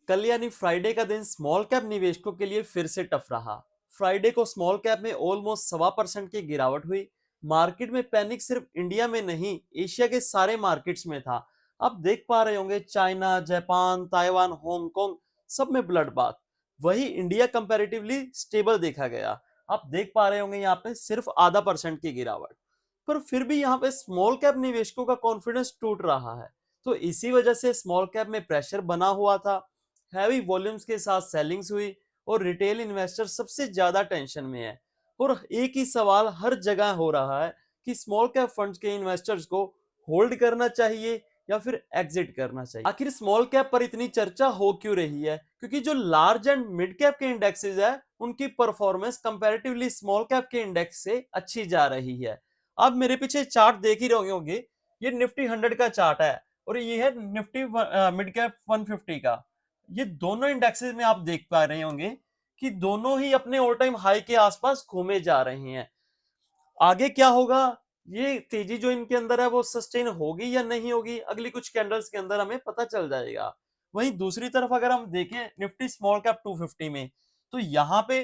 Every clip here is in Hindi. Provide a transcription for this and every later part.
कल यानी फ्राइडे का दिन स्मॉल कैप निवेशकों के लिए फिर से टफ रहा। फ्राइडे को स्मॉल कैप में ऑलमोस्ट 1.25% की गिरावट हुई। मार्केट में पैनिक सिर्फ इंडिया में नहीं, एशिया के सारे मार्केट्स में था। आप देख पा रहे होंगे चाइना, जापान, ताइवान, हांगकांग सब में ब्लड बाथ। वही इंडिया कंपैरेटिवली स्टेबल देखा गया। आप देख पा रहे होंगे यहाँ पे सिर्फ 0.5% की गिरावट। पर फिर भी यहाँ पे स्मॉल कैप निवेशकों का कॉन्फिडेंस टूट रहा है। तो इसी वजह से स्मॉल कैप में प्रेशर बना हुआ था। हैवी वॉल्यूम्स के साथ सेलिंग्स हुई और रिटेल इन्वेस्टर सबसे ज्यादा टेंशन में है। और एक ही सवाल हर जगह हो रहा है कि स्मॉल कैप फंड्स के इन्वेस्टर्स को होल्ड करना चाहिए या फिर एग्जिट करना चाहिए। आखिर स्मॉल कैप पर इतनी चर्चा हो क्यों रही है? क्योंकि जो लार्ज एंड मिड कैप के इंडेक्सेस है उनकी परफॉर्मेंस कंपैरेटिवली स्मॉल कैप के इंडेक्स से अच्छी जा रही है। आप मेरे पीछे चार्ट देख ही रहे होंगे, ये निफ्टी 100 का चार्ट है और ये है निफ्टी मिड कैप 150 का। ये दोनों इंडेक्सेस में आप देख पा रहे होंगे कि दोनों ही अपने ऑल टाइम हाई के आसपास घूमे जा रहे हैं। आगे क्या होगा, ये तेजी जो इनके अंदर है वो सस्टेन होगी या नहीं होगी, अगली कुछ कैंडल्स के अंदर हमें पता चल जाएगा। वहीं दूसरी तरफ अगर हम देखें निफ्टी स्मॉल कैप 250 में, तो यहाँ पे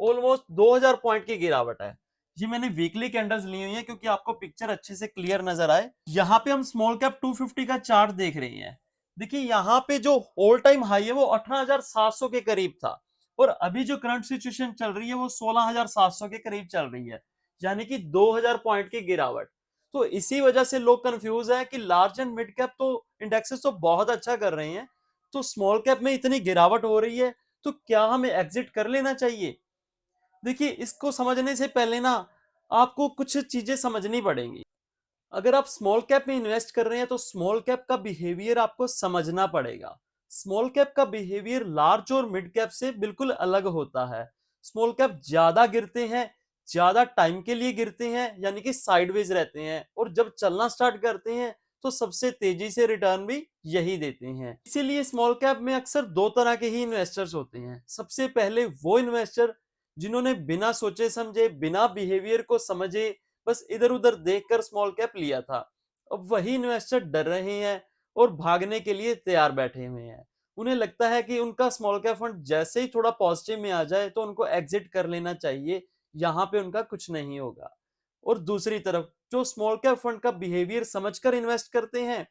ऑलमोस्ट 2000 पॉइंट की गिरावट है। ये मैंने वीकली कैंडल्स ली हुई है क्योंकि आपको पिक्चर अच्छे से क्लियर नजर आए। यहाँ पे हम स्मॉल कैप 250 का चार्ट देख रहे हैं। देखिए यहाँ पे जो ऑल टाइम हाई है वो 18700 के करीब था और अभी जो करंट सिचुएशन चल रही है वो 16700 के करीब चल रही है, यानी कि 2000 पॉइंट की गिरावट। तो इसी वजह से लोग कंफ्यूज है कि लार्ज एंड मिड कैप तो इंडेक्सेस तो बहुत अच्छा कर रहे हैं, तो स्मॉल कैप में इतनी गिरावट हो रही है तो क्या हमें एग्जिट कर लेना चाहिए? देखिए इसको समझने से पहले ना आपको कुछ चीजें समझनी पड़ेंगी। अगर आप स्मॉल कैप में इन्वेस्ट कर रहे हैं तो स्मॉल कैप का बिहेवियर आपको समझना पड़ेगा। स्मॉल कैप का बिहेवियर लार्ज और मिड कैप से बिल्कुल अलग होता है। स्मॉल कैप ज्यादा गिरते हैं, ज्यादा टाइम के लिए गिरते हैं, यानी कि साइडवेज रहते हैं, और जब चलना स्टार्ट करते हैं तो सबसे तेजी से रिटर्न भी यही देते हैं। इसीलिए स्मॉल कैप में अक्सर दो तरह के ही इन्वेस्टर्स होते हैं। सबसे पहले वो इन्वेस्टर जिन्होंने बिना सोचे समझे, बिना बिहेवियर को समझे, बस इधर उधर देखकर स्मॉल कैप लिया था। अब वही इन्वेस्टर डर रहे हैं और भागने के लिए तैयार बैठे हुए हैं। उन्हें लगता है कि उनका स्मॉल कैप फंड जैसे ही थोड़ा पॉजिटिव में आ जाए तो उनको एग्जिट कर लेना चाहिए, यहाँ पे उनका कुछ नहीं होगा। और दूसरी तरफ जो स्मॉल कैप फंड का बिहेवियर समझकर इन्वेस्ट करते हैं,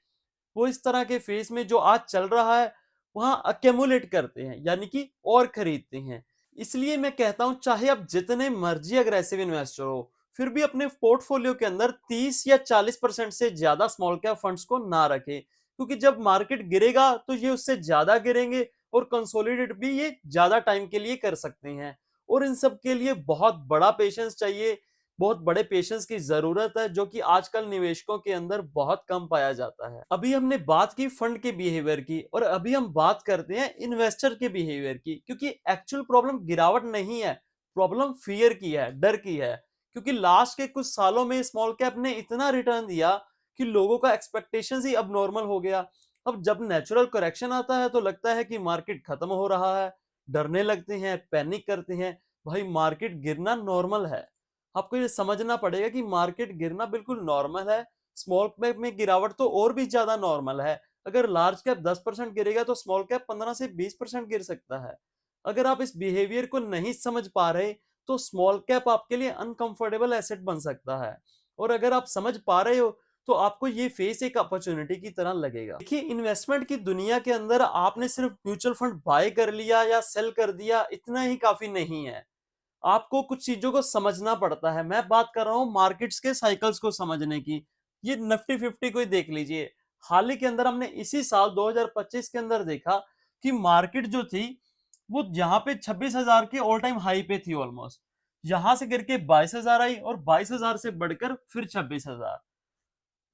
वो इस तरह के फेज में जो आज चल रहा है वहां अक्यूमुलेट करते हैं, यानी कि और खरीदते हैं। इसलिए मैं कहता हूं चाहे आप जितने मर्जी अग्रेसिव इन्वेस्टर हो, फिर भी अपने पोर्टफोलियो के अंदर 30 या 40% से ज्यादा स्मॉल कैप फंड्स को ना रखें, क्योंकि जब मार्केट गिरेगा तो ये उससे ज्यादा गिरेंगे और कंसोलिडेट भी ये ज्यादा टाइम के लिए कर सकते हैं। और इन सब के लिए बहुत बड़ा पेशेंस चाहिए, बहुत बड़े पेशेंस की जरूरत है, जो कि आजकल निवेशकों के अंदर बहुत कम पाया जाता है। अभी हमने बात की फंड के बिहेवियर की और अभी हम बात करते हैं इन्वेस्टर के बिहेवियर की, क्योंकि एक्चुअल प्रॉब्लम गिरावट नहीं है, प्रॉब्लम फियर की है, डर की है। क्योंकि लास्ट के कुछ सालों में स्मॉल कैप ने इतना रिटर्न दिया कि लोगों का एक्सपेक्टेशंस ही अब नॉर्मल हो गया। अब जब नेचुरल करेक्शन आता है तो लगता है कि मार्केट खत्म हो रहा है, डरने लगते हैं, पैनिक करते हैं। भाई मार्केट गिरना नॉर्मल है, आपको ये समझना पड़ेगा कि मार्केट गिरना बिल्कुल नॉर्मल है। स्मॉल कैप में गिरावट तो और भी ज्यादा नॉर्मल है। अगर लार्ज कैप 10% गिरेगा तो स्मॉल कैप 15 से 20% गिर सकता है। अगर आप इस बिहेवियर को नहीं समझ पा रहे तो स्मॉल कैप आपके लिए अनकंफर्टेबल एसेट बन सकता है, और अगर आप समझ पा रहे हो तो आपको ये फेस एक अपॉर्चुनिटी की तरह लगेगा। देखिए इन्वेस्टमेंट की दुनिया के अंदर आपने सिर्फ म्यूचुअल फंड बाय कर लिया या सेल कर दिया इतना ही काफी नहीं है, आपको कुछ चीजों को समझना पड़ता है। मैं बात कर रहा हूं मार्केट्स के साइकिल्स को समझने की। ये निफ्टी 50 को ही देख लीजिए। हाल ही के अंदर हमने इसी साल 2025 के अंदर देखा कि मार्केट जो थी वो यहाँ पे 26,000 के ऑल टाइम हाई पे थी ऑलमोस्ट। यहां से गिर के 22,000 आई और 22,000 से बढ़कर फिर 26,000।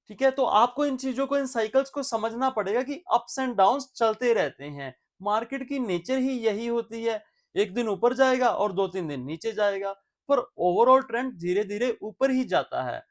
ठीक है, तो आपको इन चीजों को, इन साइकिल्स को समझना पड़ेगा कि अप्स एंड डाउन्स चलते रहते हैं। मार्केट की नेचर ही यही होती है, एक दिन ऊपर जाएगा और 2-3 दिन नीचे जाएगा, पर ओवरऑल ट्रेंड धीरे धीरे ऊपर ही जाता है।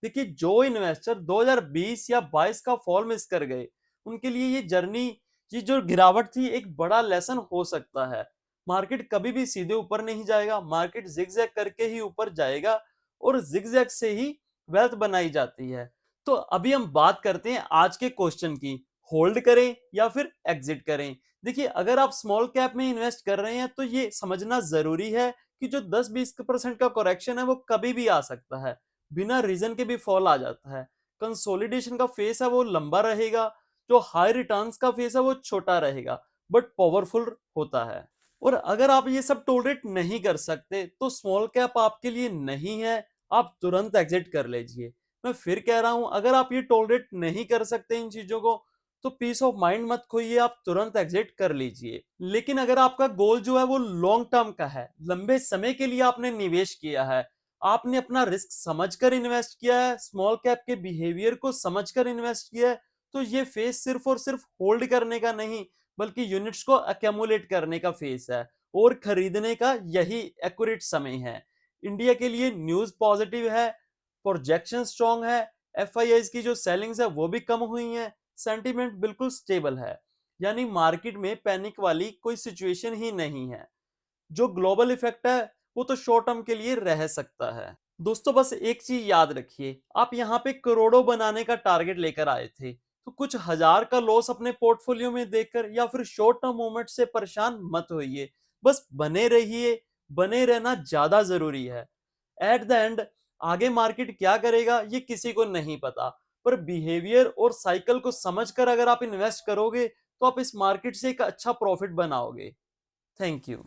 देखिए जो इन्वेस्टर 2020 या 22 का फॉल मिस कर गए, उनके लिए ये जर्नी, ये जो गिरावट थी, एक बड़ा लेसन हो सकता है। मार्केट कभी भी सीधे ऊपर नहीं जाएगा, मार्केट जिगजैग करके ही ऊपर जाएगा और जिगजैग से ही वेल्थ बनाई जाती है। तो अभी हम बात करते हैं आज के क्वेश्चन की, होल्ड करें या फिर एग्जिट करें। देखिए, अगर आप स्मॉल कैप में इन्वेस्ट कर रहे हैं तो ये समझना जरूरी है कि जो 10-20% का करेक्शन है वो कभी भी आ सकता है, बिना रीजन के भी फॉल आ जाता है। कंसोलिडेशन का फेस है वो लंबा रहेगा, जो हाई रिटर्न्स का फेस है वो छोटा रहेगा, बट पावरफुल होता है। और अगर आप ये सब टॉलरेट नहीं कर सकते तो स्मॉल कैप आपके लिए नहीं है, आप तुरंत एग्जिट कर लीजिए। मैं फिर कह रहा हूं, अगर आप ये टॉलरेट नहीं कर सकते इन चीजों को तो पीस ऑफ माइंड मत खोइए, आप तुरंत एग्जिट कर लीजिए। लेकिन अगर आपका गोल जो है वो लॉन्ग टर्म का है, लंबे समय के लिए आपने निवेश किया है, आपने अपना रिस्क समझकर इन्वेस्ट किया है, स्मॉल कैप के बिहेवियर को समझकर इन्वेस्ट किया है, तो ये फेज सिर्फ और सिर्फ होल्ड करने का नहीं बल्कि यूनिट्स को अकेमुलेट करने का फेज है, और खरीदने का यही एक्यूरेट समय है। इंडिया के लिए न्यूज पॉजिटिव है, प्रोजेक्शन स्ट्रांग है, एफआईआईज की जो सेलिंग्स है वो भी कम हुई है, सेंटीमेंट बिल्कुल स्टेबल है। यानी मार्केट में पैनिक वाली कोई सिचुएशन ही नहीं है। जो ग्लोबल इफेक्ट है वो तो शॉर्ट टर्म के लिए रह सकता है। दोस्तों, बस एक चीज याद रखिए, आप यहाँ पे करोड़ों बनाने का टारगेट लेकर आए थे, तो कुछ हजार का लॉस अपने पोर्टफोलियो में देखकर या फिर शॉर्ट टर्म मूवमेंट से परेशान मत होइए। बस बने रहिए, बने रहना ज्यादा जरूरी है। एट द एंड आगे मार्केट क्या करेगा ये किसी को नहीं पता, पर बिहेवियर और साइकिल को समझकर अगर आप इन्वेस्ट करोगे तो आप इस मार्केट से एक अच्छा प्रॉफिट बनाओगे। Thank you.